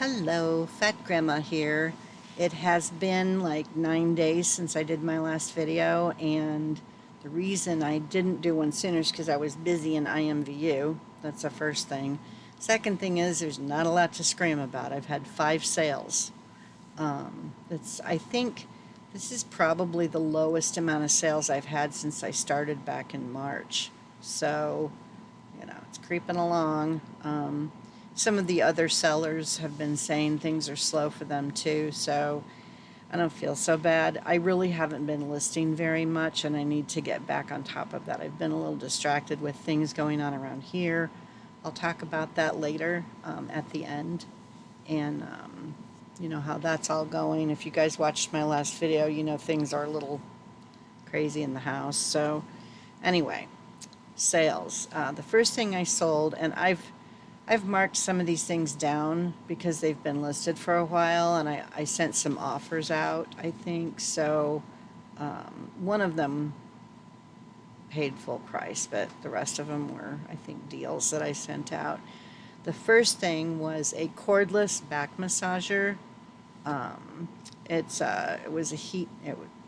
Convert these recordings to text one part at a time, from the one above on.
Hello, Fat Grandma here. It has been like 9 days since I did my last video, and the reason I didn't do one sooner is because I was busy in IMVU. That's the first thing. Second thing is there's not a lot to scream about. I've had 5 sales. I think this is probably the lowest amount of sales I've had since I started back in March. So, it's creeping along. Some of the other sellers have been saying things are slow for them too, so I don't feel so bad. I really haven't been listing very much, and I need to get back on top of that. I've been a little distracted with things going on around here. I'll talk about that later at the end, and how that's all going. If you guys watched my last video, things are a little crazy in the house. So anyway, sales. The first thing I sold, and I've marked some of these things down because they've been listed for a while, and I sent some offers out, I think. So one of them paid full price, but the rest of them were, I think, deals that I sent out. The first thing was a cordless back massager. It was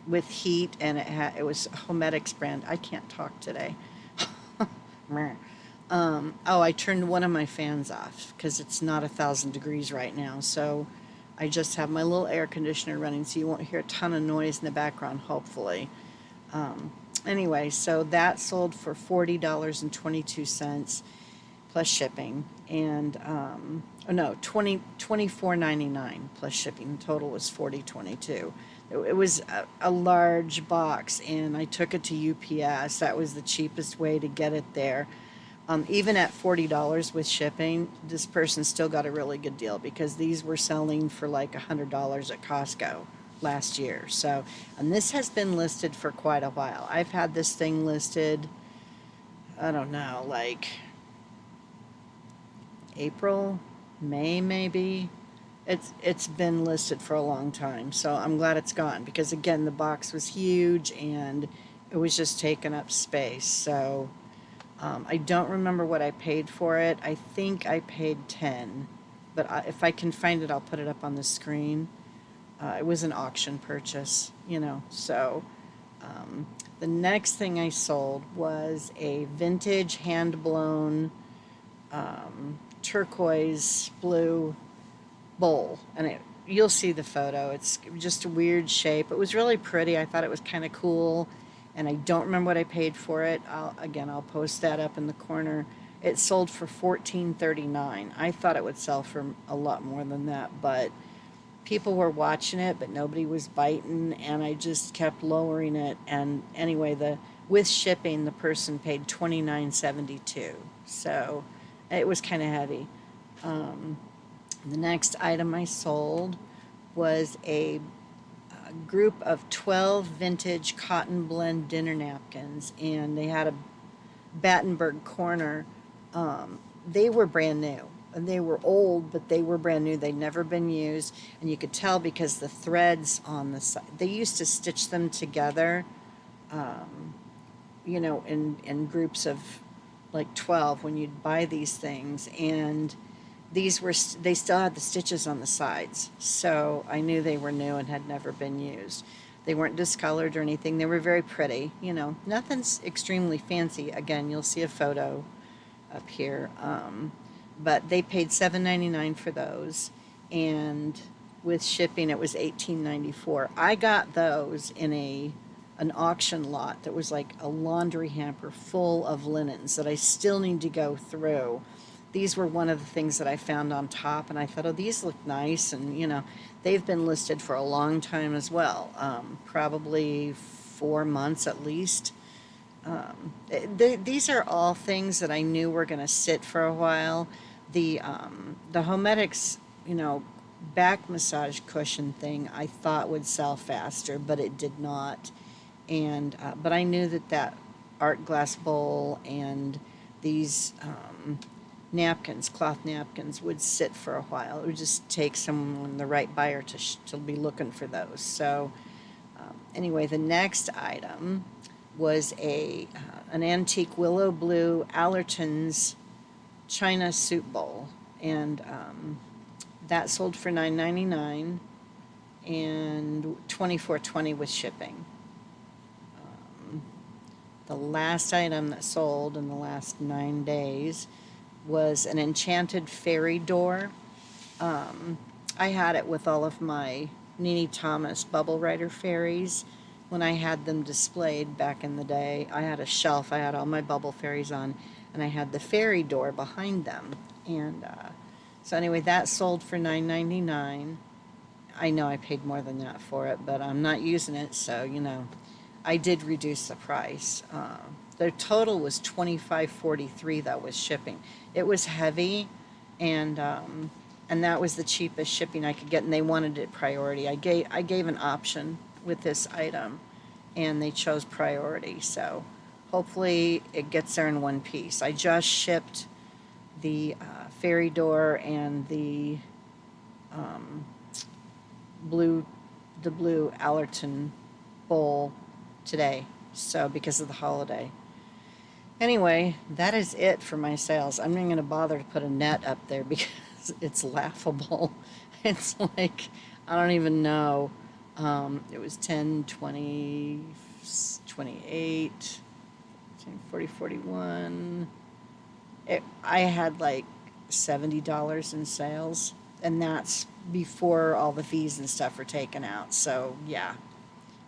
with heat, and it was Homedics brand. I can't talk today. I turned one of my fans off because it's not 1,000 degrees right now. So I just have my little air conditioner running, so you won't hear a ton of noise in the background, hopefully. Anyway, so that sold for $40.22 plus shipping, and $24.99 plus shipping. The total was $40.22. It was a large box, and I took it to UPS. That was the cheapest way to get it there. Even at $40 with shipping, this person still got a really good deal because these were selling for like $100 at Costco last year. So, and this has been listed for quite a while. I've had this thing listed, I don't know, like April, May maybe. It's been listed for a long time, so I'm glad it's gone because, again, the box was huge and it was just taking up space. So I don't remember what I paid for it. I think I paid 10, but if I can find it, I'll put it up on the screen. It was an auction purchase, so the next thing I sold was a vintage hand-blown turquoise blue bowl, and you'll see the photo. It's just a weird shape. It was really pretty. I thought it was kind of cool, and I don't remember what I paid for it. I'll post that up in the corner. It sold for $14.39. I thought it would sell for a lot more than that, but people were watching it, but nobody was biting, and I just kept lowering it. And anyway, with shipping, the person paid $29.72, so it was kind of heavy. The next item I sold was a group of 12 vintage cotton blend dinner napkins, and they had a Battenberg corner. They were brand new. And they were old, but they were brand new. They'd never been used, and you could tell because the threads on the side, they used to stitch them together, in groups of like 12 when you'd buy these things, and they still had the stitches on the sides, so I knew they were new and had never been used. They weren't discolored or anything. They were very pretty, nothing's extremely fancy. Again, you'll see a photo up here, but they paid $7.99 for those, and with shipping it was $18.94. I got those in an auction lot that was like a laundry hamper full of linens that I still need to go through. These were one of the things that I found on top, and I thought, oh, these look nice, and they've been listed for a long time as well, probably 4 months at least. These are all things that I knew were going to sit for a while. The Homedics, back massage cushion thing I thought would sell faster, but it did not. And but I knew that art glass bowl and these napkins, cloth napkins, would sit for a while. It would just take someone, the right buyer, to be looking for those. So anyway, the next item was an antique willow blue Allertons China soup bowl, and that sold for $9.99 and $24.20 with shipping. The last item that sold in the last 9 days was an enchanted fairy door. I had it with all of my Nini Thomas Bubble Writer fairies when I had them displayed back in the day. I had a shelf, I had all my bubble fairies on, and I had the fairy door behind them. And so anyway, that sold for $9.99. I know I paid more than that for it, but I'm not using it, so, you know, I did reduce the price. The total was $25.43 though with shipping. It was heavy, and that was the cheapest shipping I could get, and they wanted it priority. I gave an option with this item, and they chose priority. So hopefully it gets there in one piece. I just shipped the fairy door and the blue Allerton bowl today, so because of the holiday. Anyway, that is it for my sales. I'm not going to bother to put a net up there because it's laughable. It's like, I don't even know. It was 10, 20, 28, 40, 41. I had like $70 in sales, and that's before all the fees and stuff are taken out. So yeah,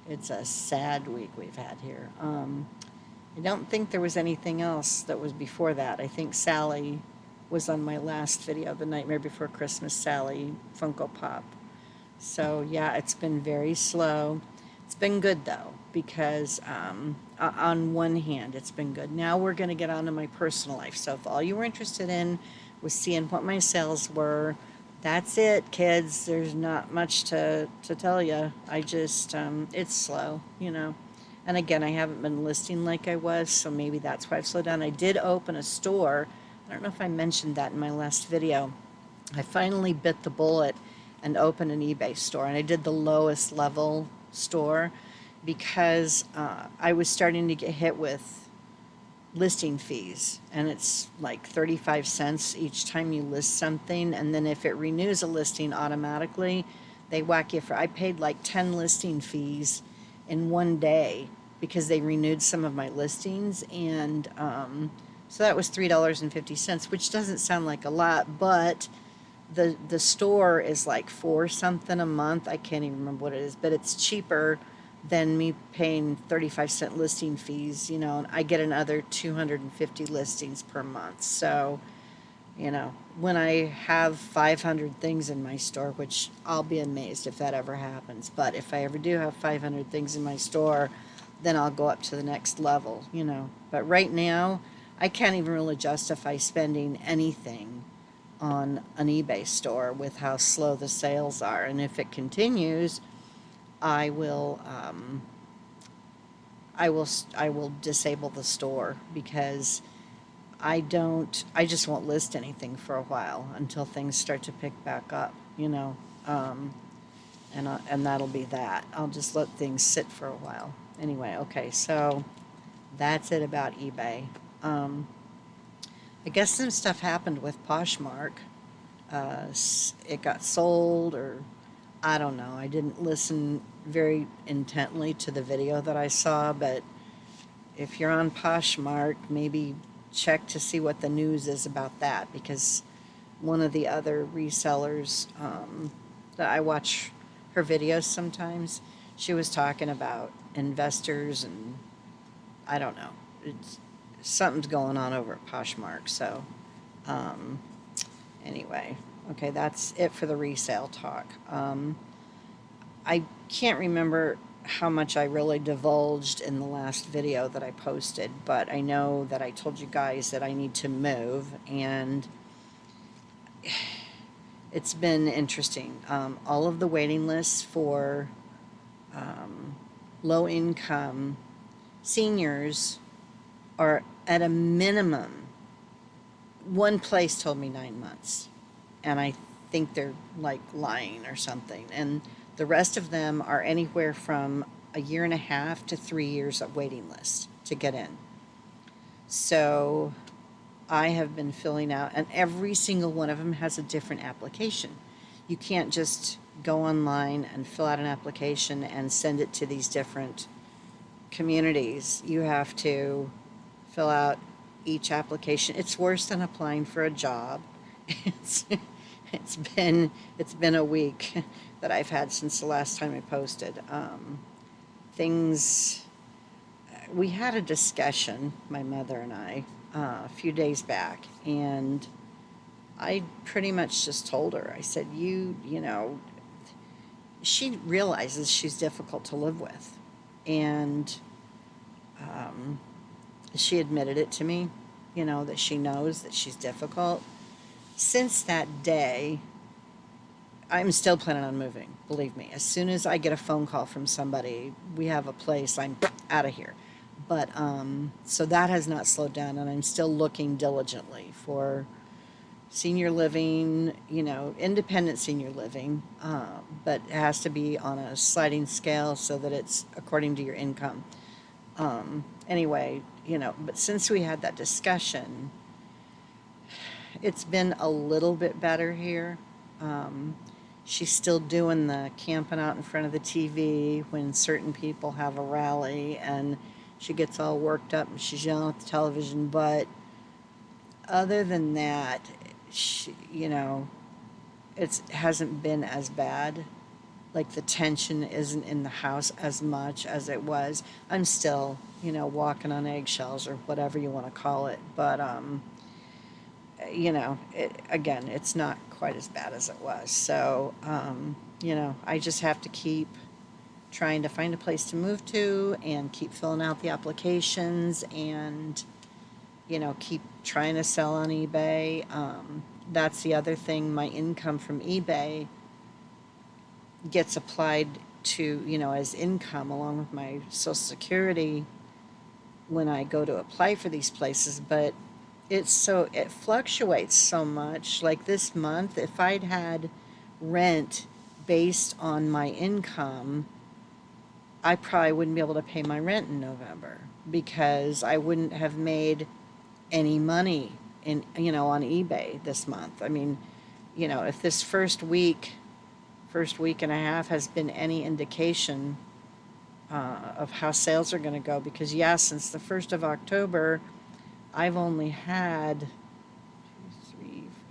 it's a sad week we've had here. I don't think there was anything else that was before that. I think Sally was on my last video, the Nightmare Before Christmas Sally Funko Pop. So yeah, it's been very slow. It's been good though, because on one hand, it's been good. Now we're going to get on to my personal life. So if all you were interested in was seeing what my sales were, that's it, kids. There's not much to tell you. I just, it's slow, you know. And again, I haven't been listing like I was, so maybe that's why I've slowed down. I did open a store. I don't know if I mentioned that in my last video. I finally bit the bullet and opened an eBay store, and I did the lowest level store because I was starting to get hit with listing fees, and it's like 35 cents each time you list something, and then if it renews a listing automatically, they whack you for, I paid like 10 listing fees in one day because they renewed some of my listings, and so that was $3.50, which doesn't sound like a lot, but the store is like $4 something a month. I can't even remember what it is, but it's cheaper than me paying 35-cent listing fees, you know, and I get another 250 listings per month. So, you know, when I have 500 things in my store, which I'll be amazed if that ever happens, but if I ever do have 500 things in my store, then I'll go up to the next level, you know. But right now, I can't even really justify spending anything on an eBay store with how slow the sales are. And if it continues, I will disable the store, because I just won't list anything for a while until things start to pick back up, you know, and that'll be that. I'll just let things sit for a while. Anyway, okay, so that's it about eBay. I guess some stuff happened with Poshmark. It got sold, or I don't know. I didn't listen very intently to the video that I saw, but if you're on Poshmark, maybe check to see what the news is about that, because one of the other resellers that I watch her videos sometimes, she was talking about investors, and I don't know. Something's going on over at Poshmark. So anyway, okay, that's it for the resale talk. I can't remember how much I really divulged in the last video that I posted, but I know that I told you guys that I need to move, and it's been interesting. All of the waiting lists for low-income seniors are at a minimum. One place told me 9 months, and I think they're like lying or something. And the rest of them are anywhere from a year and a half to 3 years of waiting list to get in. So I have been filling out, and every single one of them has a different application. you can't just go online and fill out an application and send it to these different communities. You have to fill out each application. It's worse than applying for a job. It's it's been a week that I've had since the last time I posted. Things We had a discussion, my mother and I, a few days back, and I pretty much just told her. I said, you know, she realizes she's difficult to live with, and she admitted it to me, you know, that she knows that she's difficult. Since that day, I'm still planning on moving, believe me. As soon as I get a phone call from somebody, we have a place, I'm out of here. But so that has not slowed down, and I'm still looking diligently for senior living, you know, independent senior living, but it has to be on a sliding scale so that it's according to your income. Anyway, you know, but since we had that discussion, it's been a little bit better here. She's still doing the camping out in front of the TV when certain people have a rally, and she gets all worked up and she's yelling at the television. But other than that, you know, it hasn't been as bad. Like, the tension isn't in the house as much as it was. I'm still, you know, walking on eggshells or whatever you want to call it. But, you know, again, it's not quite as bad as it was. So, you know, I just have to keep trying to find a place to move to and keep filling out the applications and, you know, keep trying to sell on eBay. That's the other thing. My income from eBay gets applied to, you know, as income along with my Social Security when I go to apply for these places. But it fluctuates so much. Like this month, if I'd had rent based on my income, I probably wouldn't be able to pay my rent in November because I wouldn't have made any money in, you know, on eBay this month. I mean, you know, if this first week and a half has been any indication of how sales are going to go, because since the 1st of October, I've only had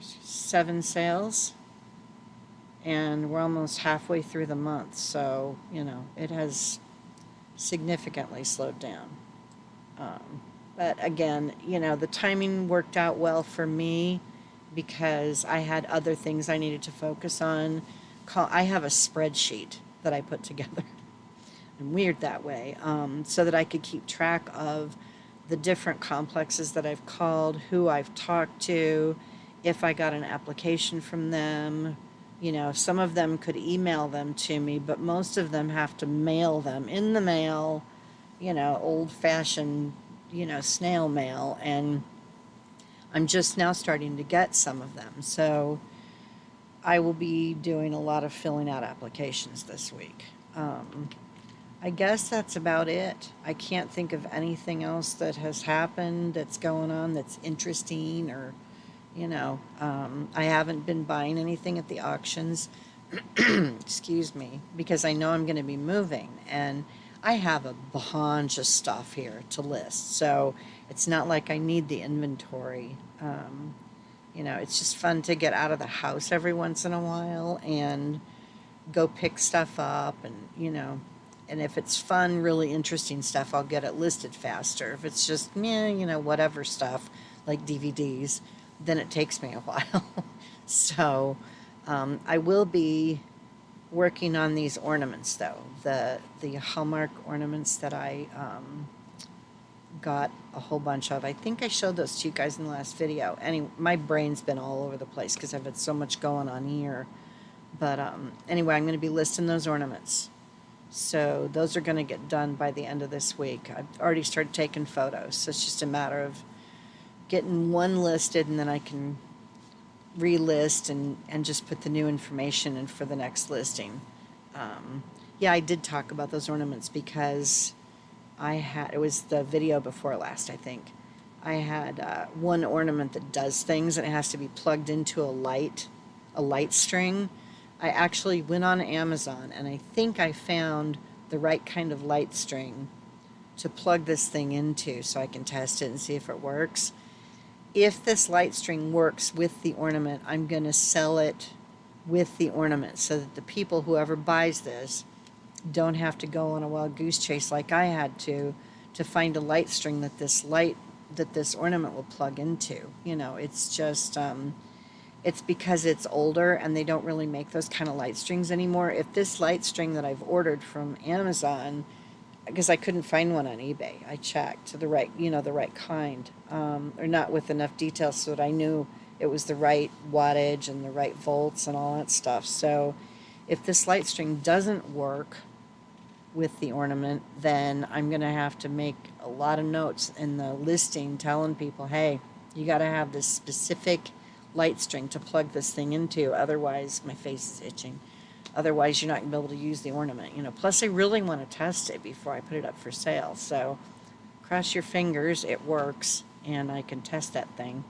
7 sales, and we're almost halfway through the month. So, you know, it has significantly slowed down. But again, you know, the timing worked out well for me because I had other things I needed to focus on. I have a spreadsheet that I put together. I'm weird that way, so that I could keep track of the different complexes that I've called, who I've talked to, if I got an application from them. You know, some of them could email them to me, but most of them have to mail them in the mail, you know, old-fashioned, you know, snail mail, and I'm just now starting to get some of them. So I will be doing a lot of filling out applications this week. I guess that's about it. I can't think of anything else that has happened that's going on that's interesting, or, you know, I haven't been buying anything at the auctions, excuse me, because I know I'm going to be moving, and I have a bunch of stuff here to list, so it's not like I need the inventory. You know, it's just fun to get out of the house every once in a while and go pick stuff up, and, you know, and if it's fun, really interesting stuff, I'll get it listed faster. If it's just, you know, whatever stuff, like DVDs, then it takes me a while. So I will be working on these ornaments, though. The Hallmark ornaments that I got a whole bunch of. I think I showed those to you guys in the last video. Anyway, my brain's been all over the place because I've had so much going on here. But anyway, I'm going to be listing those ornaments. So those are going to get done by the end of this week. I've already started taking photos, so it's just a matter of getting one listed, and then I can relist and just put the new information in for the next listing. Yeah, I did talk about those ornaments because it was the video before last, I think. I had one ornament that does things, and it has to be plugged into a light string. I actually went on Amazon and I think I found the right kind of light string to plug this thing into so I can test it and see if it works. If this light string works with the ornament, I'm going to sell it with the ornament so that the people, whoever buys this, don't have to go on a wild goose chase like I had to find a light string that this ornament will plug into. You know, it's just it's because it's older and they don't really make those kind of light strings anymore. If this light string that I've ordered from Amazon, because I couldn't find one on eBay, I checked the right, the right kind, or not with enough details so that I knew it was the right wattage and the right volts and all that stuff. So if this light string doesn't work with the ornament, then I'm going to have to make a lot of notes in the listing telling people, hey, you got to have this specific light string to plug this thing into, otherwise my face is itching. Otherwise, you're not going to be able to use the ornament, Plus, I really want to test it before I put it up for sale. So, cross your fingers, it works, and I can test that thing.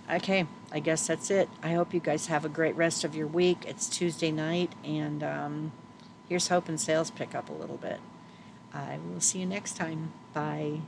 Okay, I guess that's it. I hope you guys have a great rest of your week. It's Tuesday night, and here's hoping sales pick up a little bit. I will see you next time. Bye.